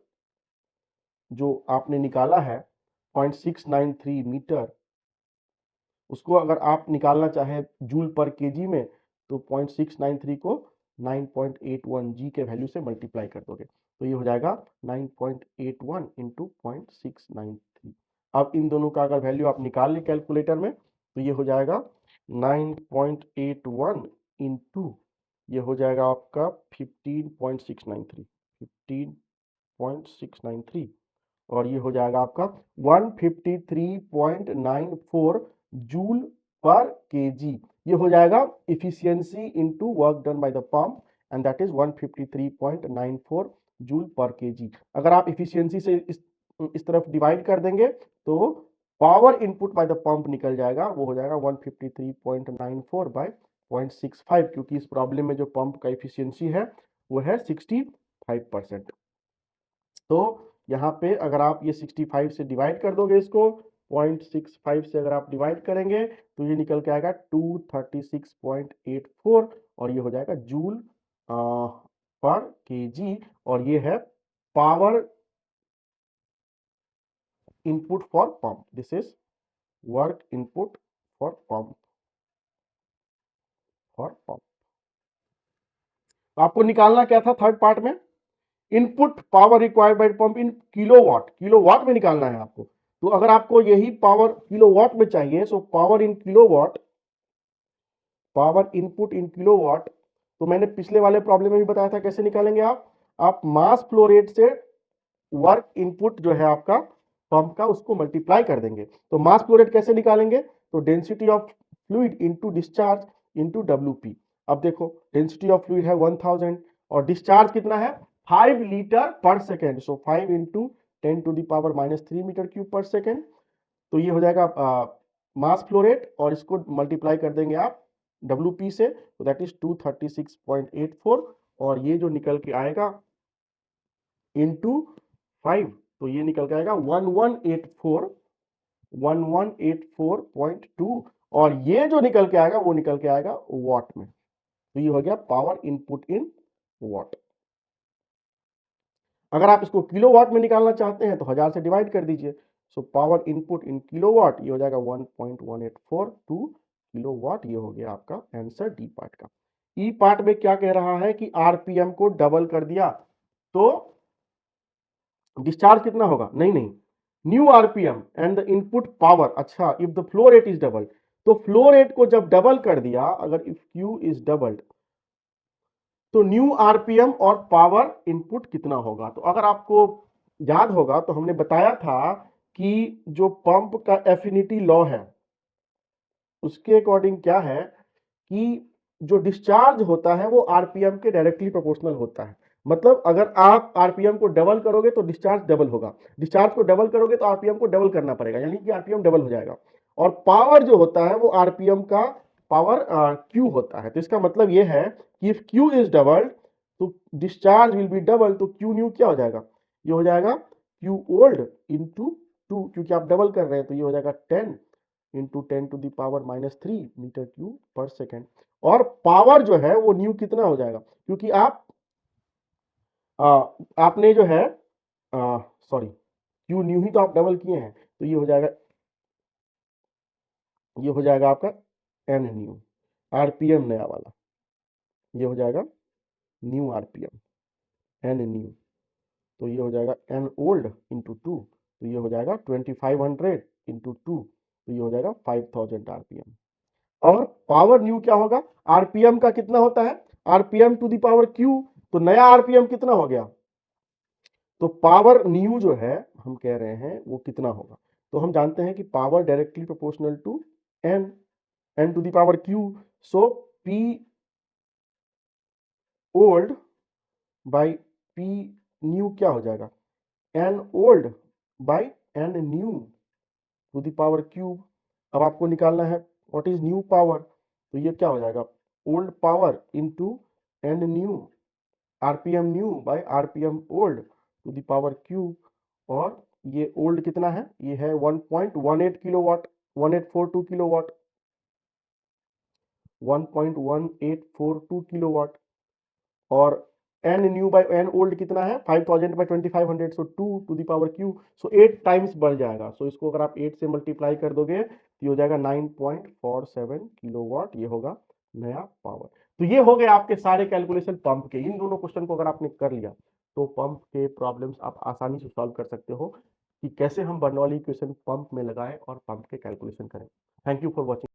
जो आपने निकाला है 0.693 मीटर, उसको अगर आप निकालना चाहें जूल पर केजी में तो 0.693 को 9.81 जी के वैल्यू से मल्टीप्लाई कर दोगे तो ये हो जाएगा 9.81 इंटू 0.693। अब इन दोनों का अगर वैल्यू आप निकाल लें कैलकुलेटर में तो ये हो जाएगा 9.81 इंटू ये हो जाएगा आपका 15.693 और ये हो जाएगा आपका 153.94 जूल पर केजी। ये हो जाएगा efficiency into work done by the pump and that is 153.94 joule per KG. अगर आप इफिशियंसी से इस तरफ डिवाइड कर देंगे तो power input bye the pump निकल जाएगा, वो हो जाएगा 153.94 बाय 0.65, क्योंकि इस प्रॉब्लम में जो पंप का इफिशियंसी है वो है 65 5%। तो यहाँ पे अगर आप ये 65 से डिवाइड कर दोगे इसको, 0.65 से अगर आप डिवाइड करेंगे तो ये निकल के आएगा 236.84 और ये हो जाएगा जूल पर केजी और ये है power input for pump. This is work input for pump आपको निकालना क्या था थर्ड पार्ट में, input power required bye pump in kilowatt, kilowatt में निकालना है आपको। तो अगर आपको यही पावर किलोवाट में चाहिए, so power in kilowatt, power input in kilowatt, तो मैंने पिछले वाले प्रॉब्लम में भी बताया था कैसे निकालेंगे आप मास फ्लो रेट से वर्क इनपुट जो है आपका पंप का उसको मल्टीप्लाई कर देंगे। तो मास फ्लो रेट कैसे निकालेंगे, तो density of fluid into discharge into WP. अब देखो डेंसिटी ऑफ फ्लूइड है 1000 और डिस्चार्ज कितना है 5 लीटर पर सेकेंड, सो 5 इंटू 10⁻³ मीटर क्यूब पर सेकेंड। तो ये हो जाएगा मास फ्लो रेट और इसको मल्टीप्लाई कर देंगे आप WP से, तो दैट इज 236.84 और ये जो निकल के आएगा इंटू 5, तो ये निकल के आएगा 1184.2 और ये जो निकल के आएगा वो निकल के आएगा वॉट में। तो ये हो गया पावर इनपुट इन वॉट। अगर आप इसको किलोवाट में निकालना चाहते हैं तो 1000 से डिवाइड कर दीजिए, so power input in kilowatt ये हो जाएगा 1.1842 किलोवाट। ये हो गया आपका आंसर डी पार्ट का। ई पार्ट में क्या कह रहा है कि आरपीएम को डबल कर दिया तो डिस्चार्ज कितना होगा, नहीं new RPM and the input power, अच्छा if the flow rate is double, तो फ्लो रेट को जब डबल कर दिया, अगर इफ क्यू इज डबल्ड तो न्यू आरपीएम और पावर इनपुट कितना होगा। तो अगर आपको याद होगा तो हमने बताया था कि जो पंप का एफिनिटी लॉ है उसके अकॉर्डिंग क्या है कि जो डिस्चार्ज होता है वो आरपीएम के डायरेक्टली प्रोपोर्शनल होता है। मतलब अगर आप आरपीएम को डबल करोगे तो डिस्चार्ज डबल होगा, डिस्चार्ज को डबल करोगे तो आरपीएम को डबल करना पड़ेगा, यानी कि आरपीएम डबल हो जाएगा। और पावर जो होता है वो आरपीएम का पावर क्यू होता है। तो इसका मतलब ये है कि इफ क्यू इज डबल तो डिस्चार्ज विल बी डबल, तो क्यू न्यू क्या हो जाएगा, ये हो जाएगा क्यू ओल्ड इंटू 2, क्योंकि आप डबल कर रहे हैं तो ये हो जाएगा 10 इंटू 10⁻³ मीटर क्यूब पर सेकेंड। और पावर जो है वो न्यू कितना हो जाएगा, क्योंकि आपने जो है सॉरी क्यू न्यू ही तो आप डबल किए हैं, तो ये हो जाएगा आपका एन न्यू आरपीएम नया वाला, ये हो जाएगा न्यू आरपीएम एन न्यू, तो ये हो जाएगा एन ओल्ड इंटू 2, तो ये हो जाएगा 2500 इंटू 2, तो ये हो जाएगा 5000 आरपीएम। और पावर न्यू क्या होगा, आरपीएम का कितना होता है RPM to the power cube, तो नया आरपीएम कितना हो गया, तो पावर न्यू जो है हम कह रहे हैं वो कितना होगा। तो हम जानते हैं कि power directly proportional to N, N to the power cube, so P old by P new क्या हो जाएगा, N old by N new to the power cube. अब आपको निकालना है व्हाट इज न्यू पावर, तो ये क्या हो जाएगा old power into N new RPM new by RPM old to the power cube. और ये ओल्ड कितना है, ये है 1.18 किलोवाट, 1842 किलोवाट, 1.1842 किलोवाट। और एन न्यू बाय एन ओल्ड कितना है 5000 by 2500, so 2 to the power cube, so 8 times बढ़ जाएगा। सो इसको अगर आप 8 से मल्टीप्लाई कर दोगे तो ये हो जाएगा 9.47 किलोवाट, ये होगा नया पावर। तो ये हो गए आपके सारे कैलकुलेशन पंप के। इन दोनों क्वेश्चन को अगर आपने कर लिया तो पंप के प्रॉब्लम्स आप आसानी से सॉल्व कर सकते हो कि कैसे हम बर्नौली इक्वेशन पंप में लगाएं और पंप के कैलकुलेशन करें। Thank you for watching.